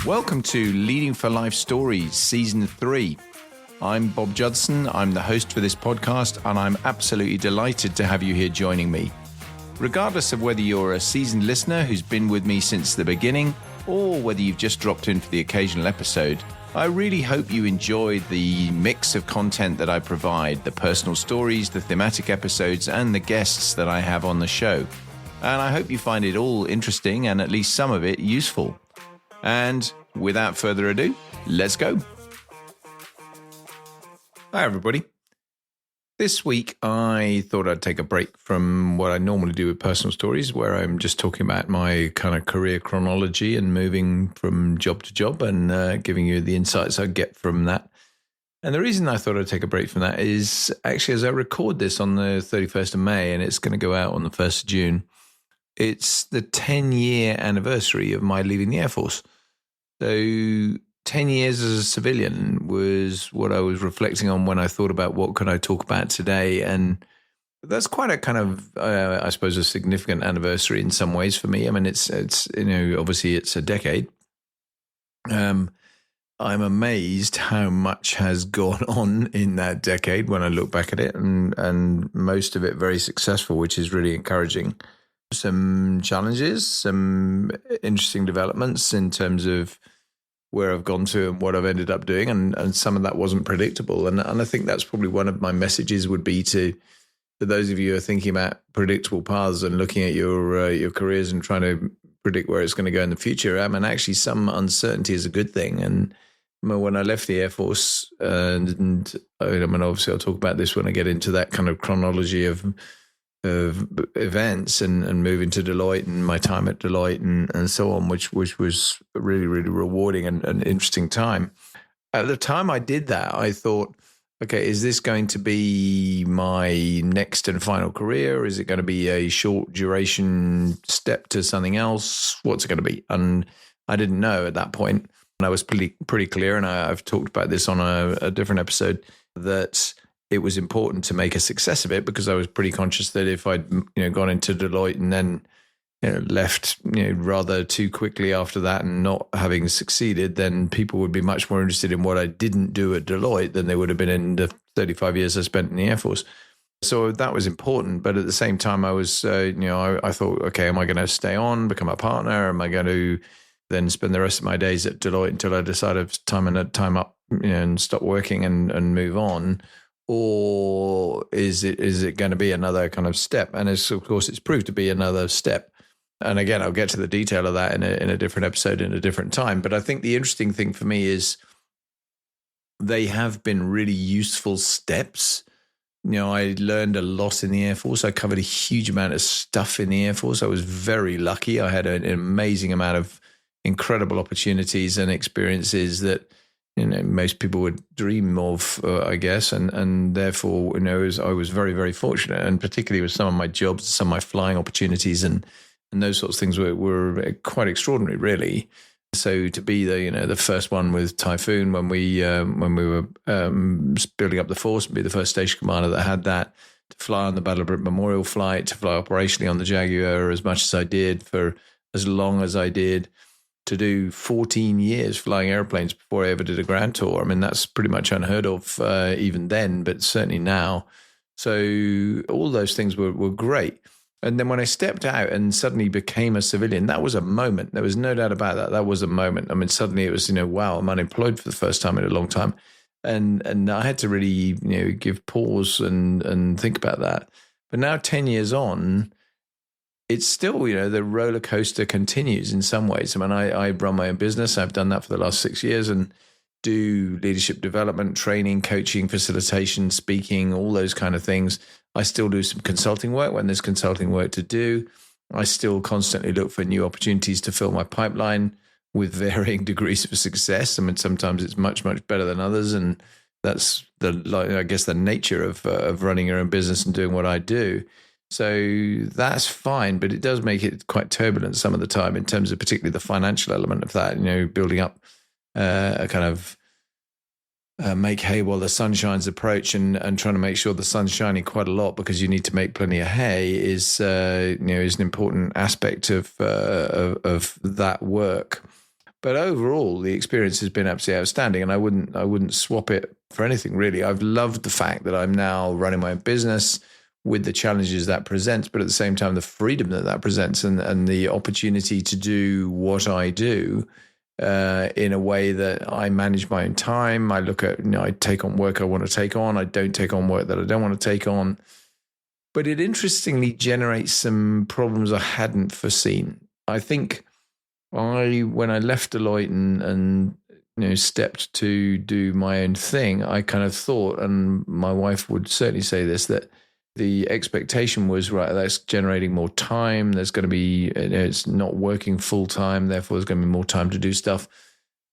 Welcome to Leading for Life Stories, Season 3. I'm Bob Judson, I'm the host for this podcast, and I'm absolutely delighted to have you here joining me. Regardless of whether you're a seasoned listener who's been with me since the beginning, or whether you've just dropped in for the occasional episode, I really hope you enjoy the mix of content that I provide, the personal stories, the thematic episodes, and the guests that I have on the show. And I hope you find it all interesting and at least some of it useful. And without further ado, let's go. Hi, everybody. This week, I thought I'd take a break from what I normally do with personal stories, where I'm just talking about my kind of career chronology and moving from job to job and giving you the insights I get from that. And the reason I thought I'd take a break from that is actually as I record this on the 31st of May, and it's going to go out on the 1st of June, it's the 10-year anniversary of my leaving the Air Force. So 10 years as a civilian was what I was reflecting on when I thought about what could I talk about today. And that's quite a kind of, I suppose, a significant anniversary in some ways for me. I mean, it's obviously it's a decade. I'm amazed how much has gone on in that decade when I look back at it, and most of it very successful, which is really encouraging. Some challenges, some interesting developments in terms of where I've gone to and what I've ended up doing, and some of that wasn't predictable. And I think that's probably one of my messages would be to those of you who are thinking about predictable paths and looking at your careers and trying to predict where it's going to go in the future. I mean, actually, some uncertainty is a good thing. And when I left the Air Force, and I mean, obviously I'll talk about this when I get into that kind of chronology of events and moving to Deloitte and my time at Deloitte and so on, which was a really, really rewarding and an interesting time. At the time I did that, I thought, okay, is this going to be my next and final career? Is it going to be a short duration step to something else? What's it going to be? And I didn't know at that point. And I was pretty clear, and I've talked about this on a different episode, that it was important to make a success of it, because I was pretty conscious that if I'd gone into Deloitte and then left rather too quickly after that and not having succeeded, then people would be much more interested in what I didn't do at Deloitte than they would have been in the 35 years I spent in the Air Force. So that was important. But at the same time, I was, I thought, okay, am I going to stay on, become a partner? Am I going to then spend the rest of my days at Deloitte until I decide it's time up, and stop working and move on? Or is it going to be another kind of step? And of course, it's proved to be another step. And again, I'll get to the detail of that in a different episode in a different time. But I think the interesting thing for me is they have been really useful steps. I learned a lot in the Air Force. I covered a huge amount of stuff in the Air Force. I was very lucky. I had an amazing amount of incredible opportunities and experiences that most people would dream of, I guess, and therefore, I was very, very fortunate, and particularly with some of my jobs, some of my flying opportunities, and those sorts of things were quite extraordinary, really. So to be the first one with Typhoon when we were building up the force, and be the first station commander that had that, to fly on the Battle of Britain Memorial flight, to fly operationally on the Jaguar as much as I did for as long as I did, to do 14 years flying airplanes before I ever did a grand tour. I mean, that's pretty much unheard of even then, but certainly now. So all those things were great. And then when I stepped out and suddenly became a civilian, that was a moment. There was no doubt about that. That was a moment. I mean, suddenly it was, wow, I'm unemployed for the first time in a long time. And I had to really, give pause and think about that. But now 10 years on, it's still, the roller coaster continues in some ways. I mean, I run my own business. I've done that for the last 6 years and do leadership development, training, coaching, facilitation, speaking, all those kind of things. I still do some consulting work when there's consulting work to do. I still constantly look for new opportunities to fill my pipeline with varying degrees of success. I mean, sometimes it's much, much better than others. And that's the nature of running your own business and doing what I do. So that's fine, but it does make it quite turbulent some of the time in terms of particularly the financial element of that, building up a kind of make hay while the sun shines approach, and trying to make sure the sun's shining quite a lot because you need to make plenty of hay is is an important aspect of that work. But overall, the experience has been absolutely outstanding, and I wouldn't swap it for anything really. I've loved the fact that I'm now running my own business with the challenges that presents, but at the same time, the freedom that presents, and the opportunity to do what I do in a way that I manage my own time. I look at, I take on work I want to take on. I don't take on work that I don't want to take on. But it interestingly generates some problems I hadn't foreseen. I think when I left Deloitte and stepped to do my own thing, I kind of thought, and my wife would certainly say this, that the expectation was, right, that's generating more time. There's going to be, it's not working full time. Therefore, there's going to be more time to do stuff.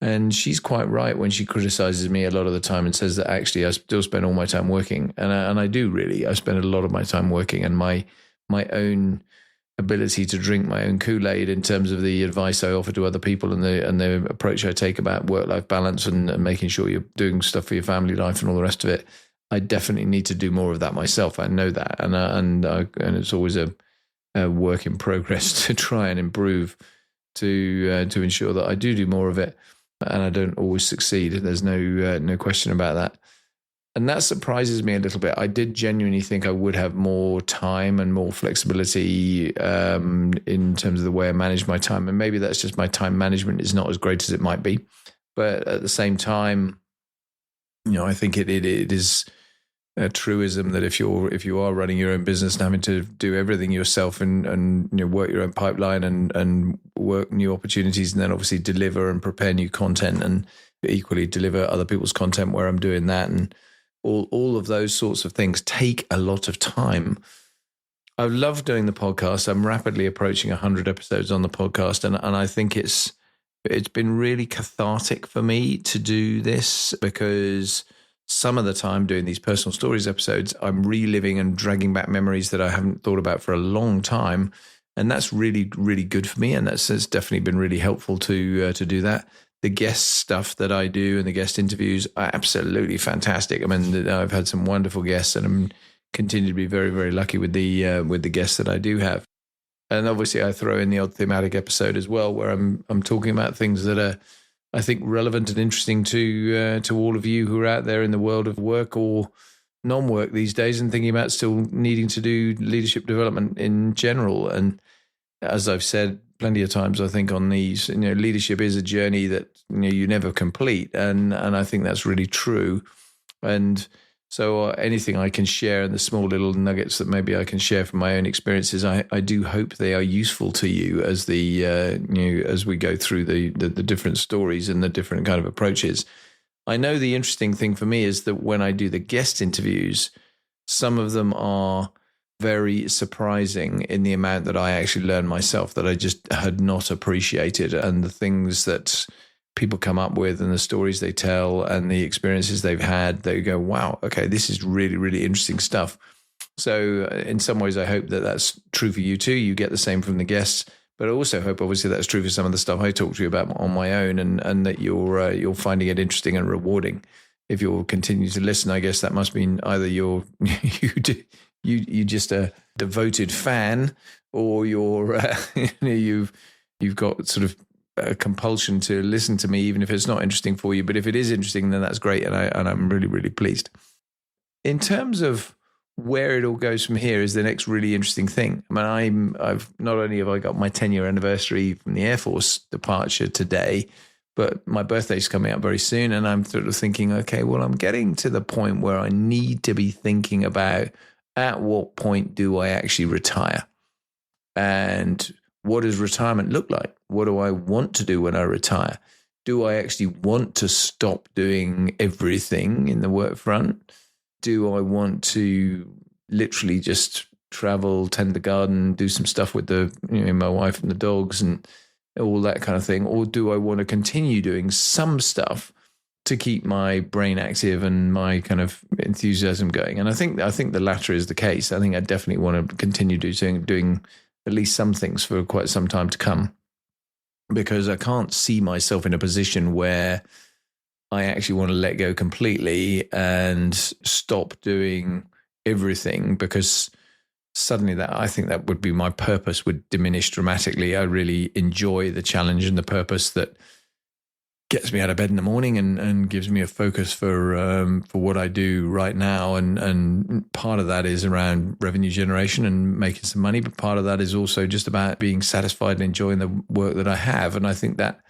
And she's quite right when she criticizes me a lot of the time and says that actually I still spend all my time working. And I do really. I spend a lot of my time working, and my own ability to drink my own Kool-Aid in terms of the advice I offer to other people and the approach I take about work-life balance and making sure you're doing stuff for your family life and all the rest of it. I definitely need to do more of that myself. I know that, and it's always a work in progress to try and improve to ensure that I do more of it, and I don't always succeed. There's no question about that, and that surprises me a little bit. I did genuinely think I would have more time and more flexibility in terms of the way I manage my time, and maybe that's just my time management is not as great as it might be, but at the same time, I think it is a truism that if you are running your own business and having to do everything yourself and work your own pipeline and work new opportunities, and then obviously deliver and prepare new content and equally deliver other people's content where I'm doing that, and all of those sorts of things take a lot of time. I love doing the podcast. I'm rapidly approaching 100 episodes on the podcast, and I think it's been really cathartic for me to do this, because some of the time doing these personal stories episodes, I'm reliving and dragging back memories that I haven't thought about for a long time. And that's really, really good for me. And that's definitely been really helpful to do that. The guest stuff that I do and the guest interviews are absolutely fantastic. I mean, I've had some wonderful guests, and I'm continue to be very, very lucky with the guests that I do have. And obviously I throw in the odd thematic episode as well, where I'm talking about things that are, I think, relevant and interesting to all of you who are out there in the world of work or non-work these days, and thinking about still needing to do leadership development in general. And as I've said plenty of times, I think on these, leadership is a journey that you never complete, and I think that's really true. And so anything I can share and the small little nuggets that maybe I can share from my own experiences, I do hope they are useful to you as as we go through the different stories and the different kind of approaches. I know the interesting thing for me is that when I do the guest interviews, some of them are very surprising in the amount that I actually learn myself that I just had not appreciated, and the things that people come up with and the stories they tell and the experiences they've had, they go, wow, okay, this is really, really interesting stuff. So in some ways, I hope that that's true for you too. You get the same from the guests, but I also hope obviously that's true for some of the stuff I talk to you about on my own, and that you're finding it interesting and rewarding. If you'll continue to listen, I guess that must mean either you're just a devoted fan, or you've got sort of a compulsion to listen to me, even if it's not interesting for you. But if it is interesting, then that's great, and I'm really, really pleased. In terms of where it all goes from here is the next really interesting thing. I mean, I've not only have I got my 10-year anniversary from the Air Force departure today, but my birthday's coming up very soon, and I'm sort of thinking, okay, well, I'm getting to the point where I need to be thinking about at what point do I actually retire, and what does retirement look like? What do I want to do when I retire? Do I actually want to stop doing everything in the work front? Do I want to literally just travel, tend the garden, do some stuff with my wife and the dogs and all that kind of thing? Or do I want to continue doing some stuff to keep my brain active and my kind of enthusiasm going? And I think the latter is the case. I think I definitely want to continue doing at least some things for quite some time to come, because I can't see myself in a position where I actually want to let go completely and stop doing everything, because suddenly I think that would be my purpose would diminish dramatically. I really enjoy the challenge and the purpose that gets me out of bed in the morning and gives me a focus for what I do right now. And part of that is around revenue generation and making some money, but part of that is also just about being satisfied and enjoying the work that I have. And I think that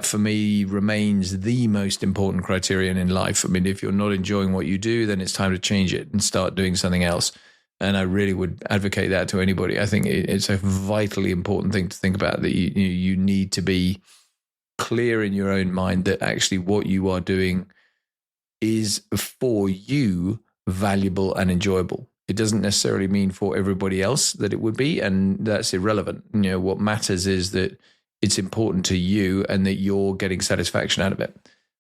for me remains the most important criterion in life. I mean, if you're not enjoying what you do, then it's time to change it and start doing something else. And I really would advocate that to anybody. I think it's a vitally important thing to think about, that you need to be clear in your own mind that actually what you are doing is for you valuable and enjoyable. It doesn't necessarily mean for everybody else that it would be, and that's irrelevant. What matters is that it's important to you and that you're getting satisfaction out of it.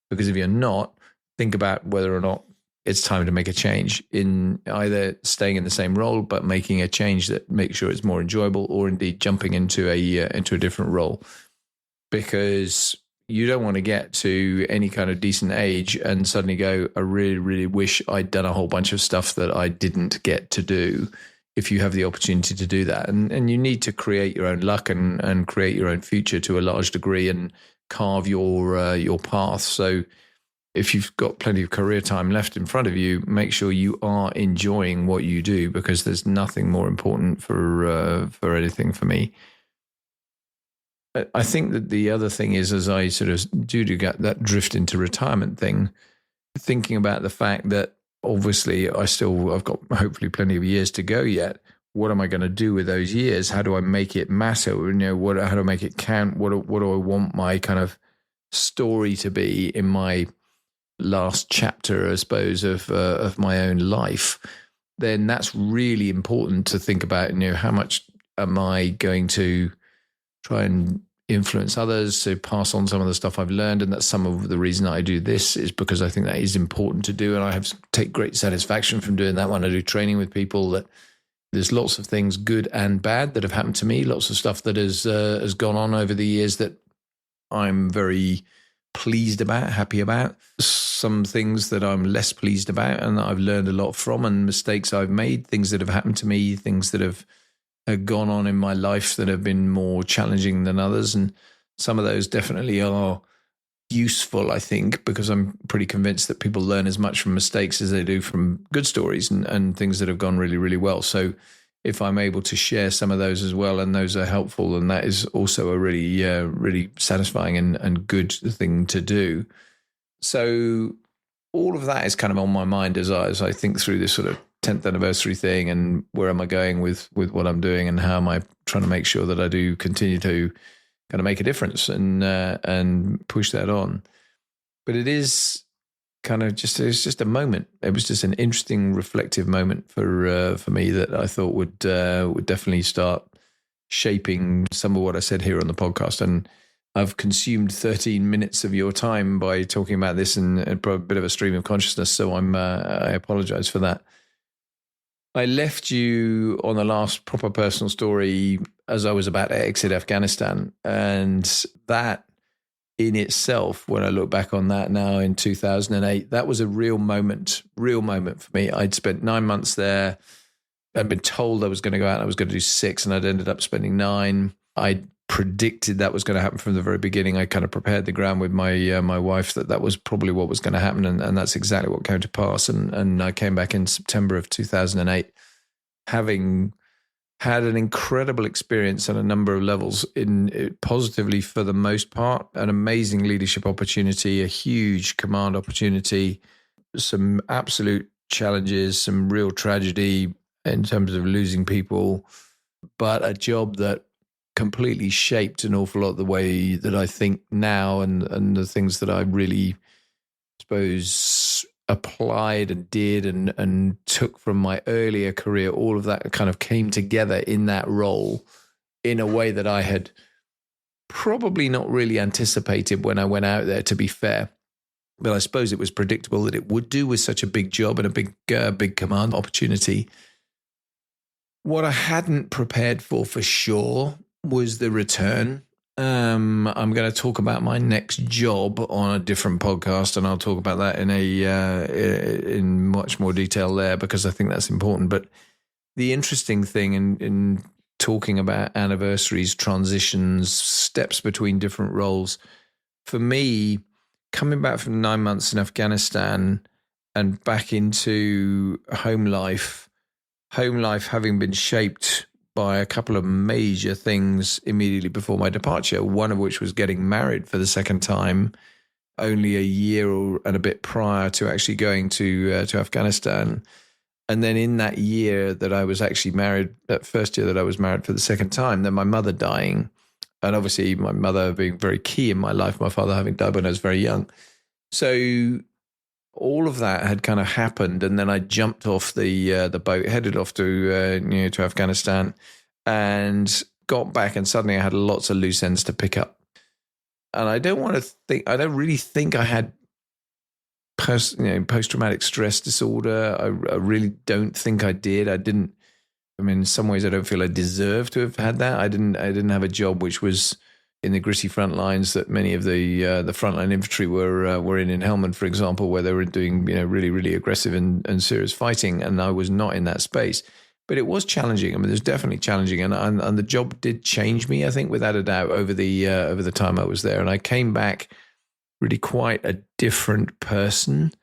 Because if you're not, think about whether or not it's time to make a change in either staying in the same role but making a change that makes sure it's more enjoyable, or indeed jumping into a different role. Because you don't want to get to any kind of decent age and suddenly go, I really, really wish I'd done a whole bunch of stuff that I didn't get to do, if you have the opportunity to do that. And you need to create your own luck and create your own future to a large degree and carve your path. So if you've got plenty of career time left in front of you, make sure you are enjoying what you do, because there's nothing more important for anything for me. I think that the other thing is, as I sort of do get that drift into retirement thing, thinking about the fact that obviously I've got hopefully plenty of years to go yet. What am I going to do with those years? How do I make it matter? How do I make it count? What do I want my kind of story to be in my last chapter, I suppose, of my own life? Then that's really important to think about. How much am I going to try and influence others to pass on some of the stuff I've learned? And that's some of the reason I do this, is because I think that is important to do. And I take great satisfaction from doing that when I do training with people. That there's lots of things, good and bad, that have happened to me. Lots of stuff that has gone on over the years that I'm very pleased about, happy about. Some things that I'm less pleased about and that I've learned a lot from, and mistakes I've made, things that have happened to me, things that have gone on in my life that have been more challenging than others. And some of those definitely are useful, I think, because I'm pretty convinced that people learn as much from mistakes as they do from good stories and things that have gone really, really well. So if I'm able to share some of those as well, and those are helpful, then that is also a really, really satisfying and good thing to do. So all of that is kind of on my mind as I think through this sort of 10th anniversary thing, and where am I going with what I'm doing, and how am I trying to make sure that I do continue to kind of make a difference and push that on. But it is kind of it's just a moment. It was just an interesting, reflective moment for me that I thought would definitely start shaping some of what I said here on the podcast. And I've consumed 13 minutes of your time by talking about this in a bit of a stream of consciousness. So I apologize for that. I left you on the last proper personal story as I was about to exit Afghanistan. And that in itself, when I look back on that now in 2008, that was a real moment for me. I'd spent 9 months there. I'd been told I was going to go out and I was going to do 6, and I'd ended up spending 9. I predicted that was going to happen from the very beginning. I kind of prepared the ground with my wife that was probably what was going to happen, and that's exactly what came to pass. And I came back in September of 2008, having had an incredible experience on a number of levels, in positively for the most part, an amazing leadership opportunity, a huge command opportunity, some absolute challenges, some real tragedy in terms of losing people, but a job that completely shaped an awful lot the way that I think now, and the things that I really, suppose, applied and did and took from my earlier career. All of that kind of came together in that role in a way that I had probably not really anticipated when I went out there, to be fair. But I suppose it was predictable that it would do with such a big job and a big command opportunity. What I hadn't prepared for sure was the return. I'm going to talk about my next job on a different podcast, and I'll talk about that in much more detail there because I think that's important. But the interesting thing in talking about anniversaries, transitions, steps between different roles, for me, coming back from 9 months in Afghanistan and back into home life having been shaped by a couple of major things immediately before my departure, one of which was getting married for the second time only a year and a bit prior to actually going to Afghanistan. And then in that year that I was actually married, that first year that I was married for the second time, then my mother dying. And obviously my mother being very key in my life, my father having died when I was very young. So all of that had kind of happened, and then I jumped off the boat, headed off to Afghanistan, and got back, and suddenly I had lots of loose ends to pick up. And I don't really think I had post-traumatic stress disorder. I really don't think I did. I didn't. I mean, in some ways, I don't feel I deserve to have had that. I didn't have a job which was in the gritty front lines that many of the frontline infantry were in Helmand, for example, where they were doing really, really aggressive and serious fighting, and I was not in that space. But it was challenging. I mean, it was definitely challenging, and the job did change me, I think, without a doubt, over the time I was there. And I came back really quite a different person.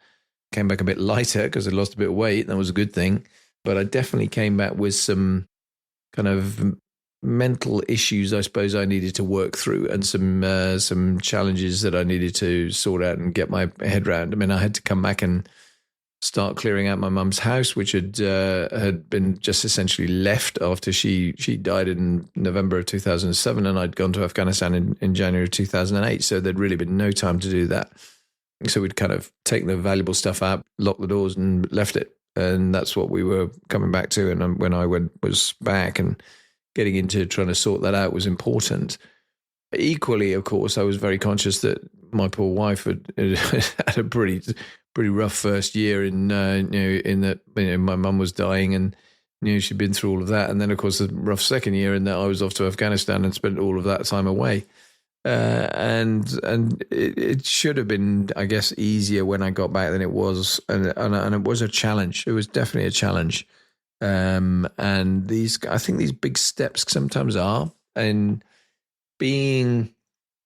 Came back a bit lighter because I lost a bit of weight. That was a good thing. But I definitely came back with some kind of mental issues, I suppose, I needed to work through, and some challenges that I needed to sort out and get my head around. I mean, I had to come back and start clearing out my mum's house, which had been just essentially left after she died in November of 2007, and I'd gone to Afghanistan in January of 2008. So there'd really been no time to do that. So we'd kind of taken the valuable stuff out, locked the doors, and left it. And that's what we were coming back to. And when I was back and getting into trying to sort that out was important. Equally, of course, I was very conscious that my poor wife had had a pretty rough first year in that my mum was dying, and she'd been through all of that, and then of course a rough second year in that I was off to Afghanistan and spent all of that time away. And it should have been, I guess, easier when I got back than it was, and it was a challenge. It was definitely a challenge. And I think these big steps sometimes are, and being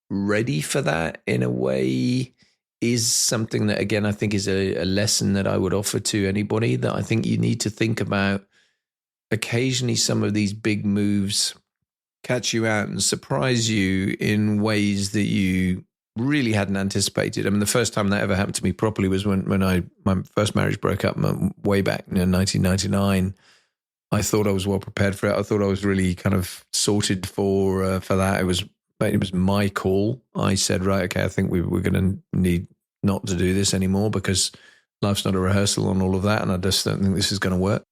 ready for that in a way is something that, again, I think is a lesson that I would offer to anybody, that I think you need to think about. Occasionally some of these big moves catch you out and surprise you in ways that you really hadn't anticipated. I mean, the first time that ever happened to me properly was when my first marriage broke up way back in 1999. I thought I was well prepared for it. I thought I was really kind of sorted for that. It was my call. I said, right, okay, I think we're going to need not to do this anymore because life's not a rehearsal and all of that, and I just don't think this is going to work.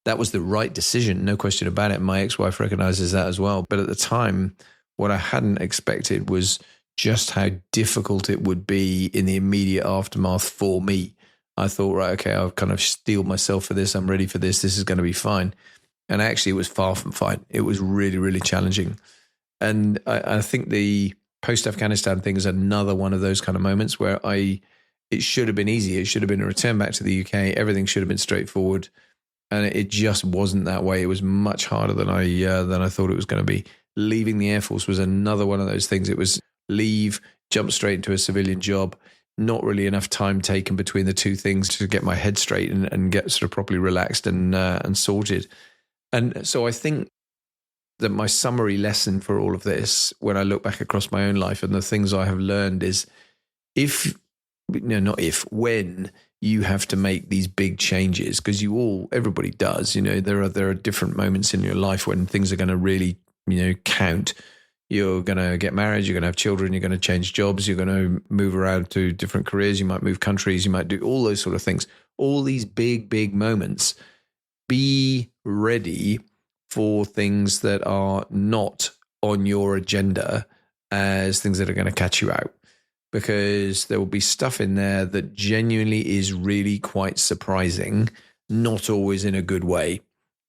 That was the right decision, no question about it. My ex-wife recognizes that as well. But at the time, what I hadn't expected was just how difficult it would be in the immediate aftermath for me. I thought, right, okay, I've kind of steeled myself for this. I'm ready for this. This is going to be fine. And actually, it was far from fine. It was really, really challenging. And I think the post-Afghanistan thing is another one of those kind of moments where it should have been easy. It should have been a return back to the UK. Everything should have been straightforward. And it just wasn't that way. It was much harder than I thought it was going to be. Leaving the Air Force was another one of those things. It was leave, jump straight into a civilian job, not really enough time taken between the two things to get my head straight and get sort of properly relaxed and sorted. And so I think that my summary lesson for all of this, when I look back across my own life and the things I have learned, is when you have to make these big changes, because everybody does, there are different moments in your life when things are going to really, count. You're going to get married, you're going to have children, you're going to change jobs, you're going to move around to different careers, you might move countries, you might do all those sort of things. All these big, big moments. Be ready for things that are not on your agenda as things that are going to catch you out. Because there will be stuff in there that genuinely is really quite surprising, not always in a good way.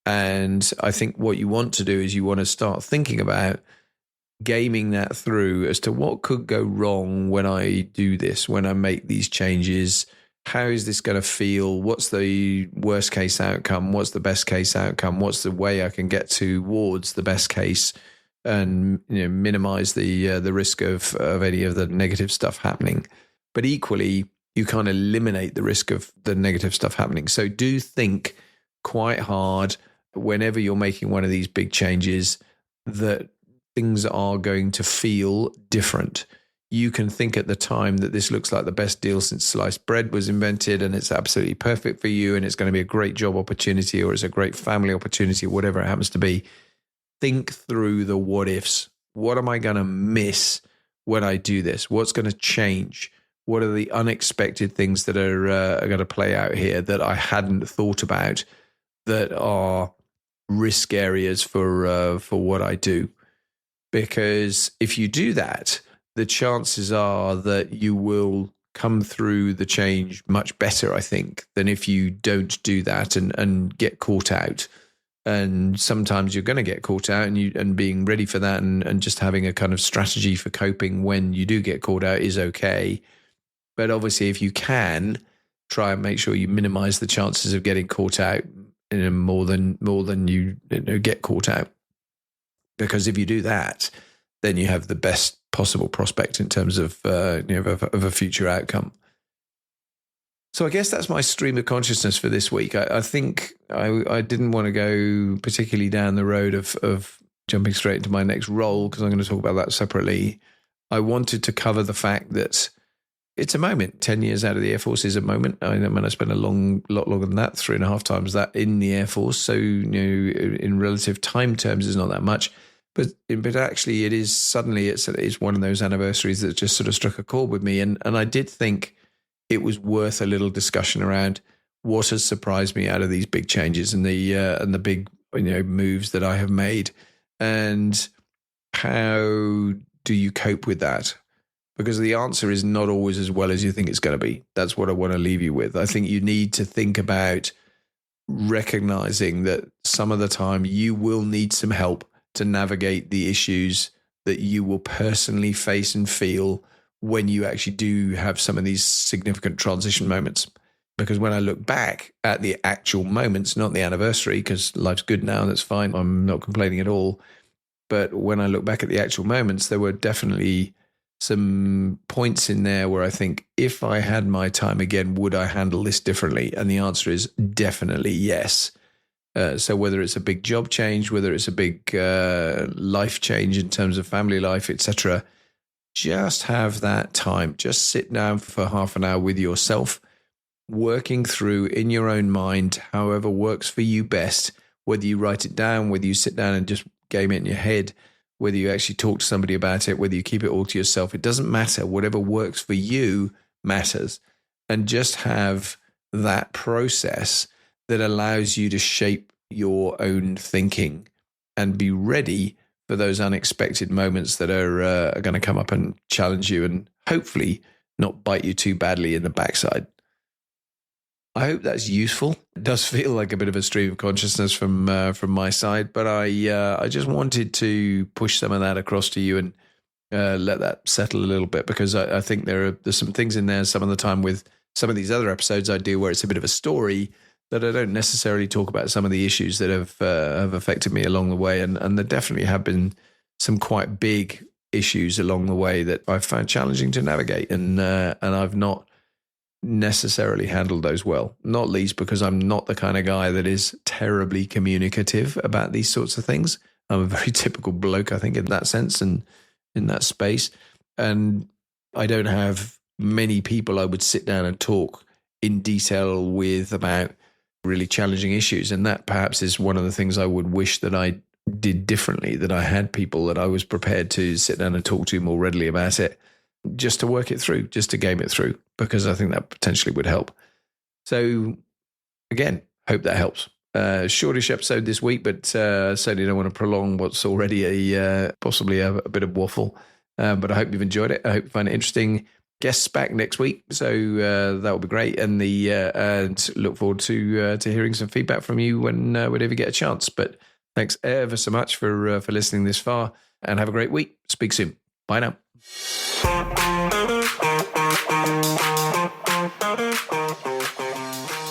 And I think what you want to do is you want to start thinking about gaming that through as to what could go wrong when I do this, when I make these changes. How is this going to feel? What's the worst case outcome? What's the best case outcome? What's the way I can get towards the best case and minimize the risk of any of the negative stuff happening? But equally, you can't eliminate the risk of the negative stuff happening. So do think quite hard whenever you're making one of these big changes that things are going to feel different. You can think at the time that this looks like the best deal since sliced bread was invented and it's absolutely perfect for you and it's going to be a great job opportunity or it's a great family opportunity, whatever it happens to be. Think through the what ifs. What am I going to miss when I do this? What's going to change? What are the unexpected things that are going to play out here that I hadn't thought about that are risk areas for what I do? Because if you do that, the chances are that you will come through the change much better, I think, than if you don't do that and get caught out. And sometimes you're going to get caught out, and being ready for that and just having a kind of strategy for coping when you do get caught out is okay. But obviously, if you can, try and make sure you minimize the chances of getting caught out more than you get caught out. Because if you do that, then you have the best possible prospect in terms of of a future outcome. So I guess that's my stream of consciousness for this week. I think I didn't want to go particularly down the road of jumping straight into my next role because I'm going to talk about that separately. I wanted to cover the fact that it's a moment. 10 years out of the Air Force is a moment. I spent a lot longer than that, 3.5 times that in the Air Force. So, in relative time terms, it's not that much. But actually, it is suddenly it's one of those anniversaries that just sort of struck a chord with me, and I did think it was worth a little discussion around what has surprised me out of these big changes and the big moves that I have made, and how do you cope with that? Because the answer is not always as well as you think it's going to be. That's what I want to leave you with. I think you need to think about recognizing that some of the time you will need some help to navigate the issues that you will personally face and feel when you actually do have some of these significant transition moments. Because when I look back at the actual moments, not the anniversary, because life's good now, that's fine, I'm not complaining at all. But when I look back at the actual moments, there were definitely some points in there where I think if I had my time again, would I handle this differently? And the answer is definitely yes. So whether it's a big job change, whether it's a big life change in terms of family life, etc., just have that time. Just sit down for half an hour with yourself, working through in your own mind, however works for you best, whether you write it down, whether you sit down and just game it in your head, whether you actually talk to somebody about it, whether you keep it all to yourself. It doesn't matter. Whatever works for you matters. And just have that process that allows you to shape your own thinking and be ready for those unexpected moments that are going to come up and challenge you and hopefully not bite you too badly in the backside. I hope that's useful. It does feel like a bit of a stream of consciousness from my side, but I just wanted to push some of that across to you and let that settle a little bit, because I think there's some things in there some of the time with some of these other episodes I do where it's a bit of a story that I don't necessarily talk about some of the issues that have affected me along the way. And there definitely have been some quite big issues along the way that I've found challenging to navigate. And I've not necessarily handled those well, not least because I'm not the kind of guy that is terribly communicative about these sorts of things. I'm a very typical bloke, I think, in that sense and in that space. And I don't have many people I would sit down and talk in detail with about really challenging issues. And that perhaps is one of the things I would wish that I did differently, that I had people that I was prepared to sit down and talk to more readily about it, just to work it through, just to game it through, because I think that potentially would help. So again, hope that helps. Shortish episode this week, but certainly don't want to prolong what's already possibly a bit of waffle. But I hope you've enjoyed it. I hope you find it interesting. Guests back next week, so that will be great. And and look forward to hearing some feedback from you whenever you get a chance. But thanks ever so much for listening this far. and have a great week. Speak soon. Bye now.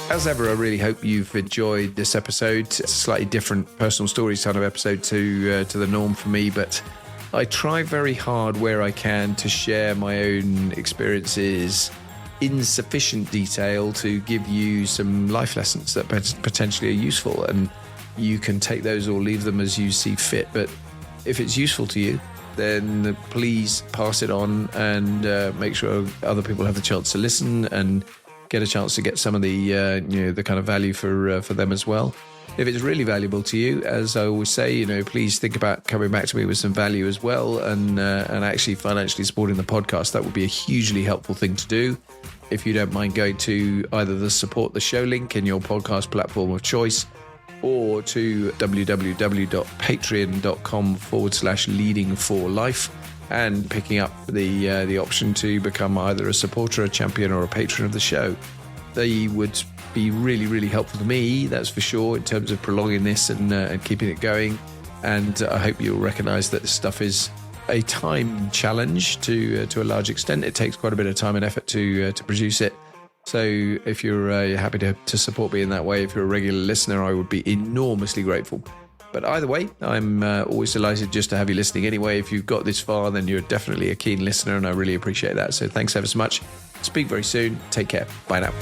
As ever, I really hope you've enjoyed this episode. It's a slightly different personal stories kind of episode to the norm for me, but I try very hard where I can to share my own experiences in sufficient detail to give you some life lessons that potentially are useful, and you can take those or leave them as you see fit. But if it's useful to you, then please pass it on and make sure other people have the chance to listen and get a chance to get some of the the kind of value for them as well. If it's really valuable to you, as I always say, please think about coming back to me with some value as well, and actually financially supporting the podcast. That would be a hugely helpful thing to do. If you don't mind going to either the support the show link in your podcast platform of choice, or to www.patreon.com/leading4life and picking up the option to become either a supporter, a champion, or a patron of the show. They would be really, really helpful to me, that's for sure, in terms of prolonging this and keeping it going. And I hope you'll recognise that this stuff is a time challenge to a large extent. It takes quite a bit of time and effort to produce it. So if you're happy to support me in that way, if you're a regular listener, I would be enormously grateful. But either way, I'm always delighted just to have you listening anyway. If you've got this far, then you're definitely a keen listener, and I really appreciate that. So thanks ever so much. Speak very soon. Take care. Bye now.